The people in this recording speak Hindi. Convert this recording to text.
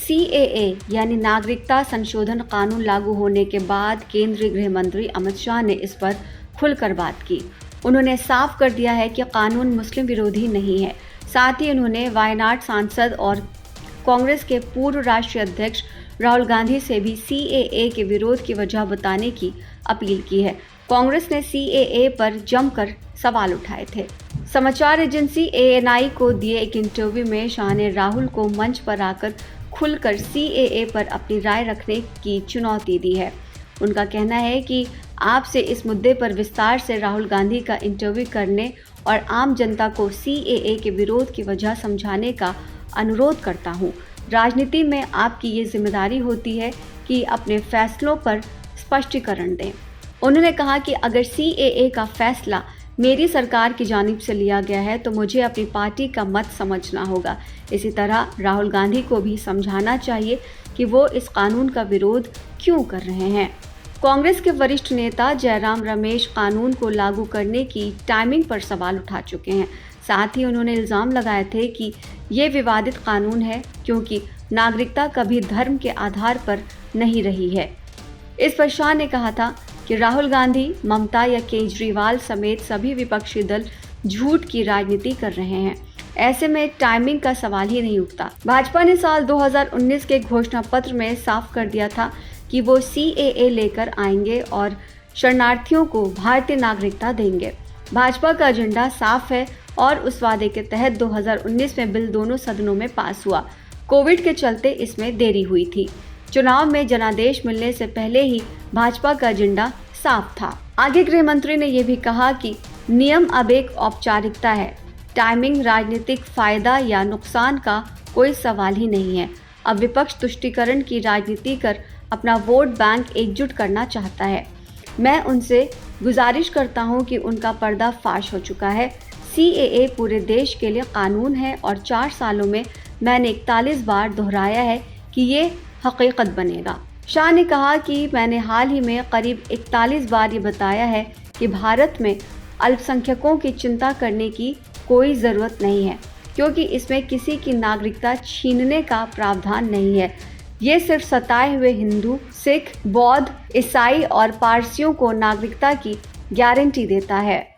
CAA यानी नागरिकता संशोधन कानून लागू होने के बाद केंद्रीय गृह मंत्री अमित शाह ने इस पर खुलकर बात की। उन्होंने साफ कर दिया है कि कानून मुस्लिम विरोधी नहीं है। साथ ही उन्होंने वायनाड सांसद और कांग्रेस के पूर्व राष्ट्रीय अध्यक्ष राहुल गांधी से भी CAA के विरोध की वजह बताने की अपील की है। कांग्रेस ने CAA पर जमकर सवाल उठाए थे। समाचार एजेंसी ANI को दिए एक इंटरव्यू में शाह ने राहुल को मंच पर आकर खुलकर CAA पर अपनी राय रखने की चुनौती दी है। उनका कहना है कि आपसे इस मुद्दे पर विस्तार से राहुल गांधी का इंटरव्यू करने और आम जनता को CAA के विरोध की वजह समझाने का अनुरोध करता हूं। राजनीति में आपकी ये जिम्मेदारी होती है कि अपने फैसलों पर स्पष्टीकरण दें। उन्होंने कहा कि अगर CAA का फैसला मेरी सरकार की जानिब से लिया गया है तो मुझे अपनी पार्टी का मत समझना होगा। इसी तरह राहुल गांधी को भी समझाना चाहिए कि वो इस कानून का विरोध क्यों कर रहे हैं। कांग्रेस के वरिष्ठ नेता जयराम रमेश कानून को लागू करने की टाइमिंग पर सवाल उठा चुके हैं। साथ ही उन्होंने इल्ज़ाम लगाए थे कि ये विवादित कानून है क्योंकि नागरिकता कभी धर्म के आधार पर नहीं रही है। इस पर शाह ने कहा था कि राहुल गांधी, ममता या केजरीवाल समेत सभी विपक्षी दल झूठ की राजनीति कर रहे हैं। ऐसे में टाइमिंग का सवाल ही नहीं उठता। भाजपा ने साल 2019 के घोषणा पत्र में साफ कर दिया था कि वो CAA लेकर आएंगे और शरणार्थियों को भारतीय नागरिकता देंगे। भाजपा का एजेंडा साफ है और उस वादे के तहत 2019 में बिल दोनों सदनों में पास हुआ। कोविड के चलते इसमें देरी हुई थी। चुनाव में जनादेश मिलने से पहले ही भाजपा का एजेंडा साफ था। आगे गृह मंत्री ने यह भी कहा कि नियम अब एक औपचारिकता है। टाइमिंग राजनीतिक फायदा या नुकसान का कोई सवाल ही नहीं है। अब विपक्ष तुष्टीकरण की राजनीति कर अपना वोट बैंक एकजुट करना चाहता है। मैं उनसे गुजारिश करता हूं कि उनका पर्दा फाश हो चुका है। CAA पूरे देश के लिए कानून है और 4 सालों में मैंने 41 बार दोहराया है कि ये हकीकत बनेगा। शाह ने कहा कि मैंने हाल ही में करीब 41 बार ये बताया है कि भारत में अल्पसंख्यकों की चिंता करने की कोई ज़रूरत नहीं है क्योंकि इसमें किसी की नागरिकता छीनने का प्रावधान नहीं है। ये सिर्फ सताए हुए हिंदू, सिख, बौद्ध, ईसाई और पारसियों को नागरिकता की गारंटी देता है।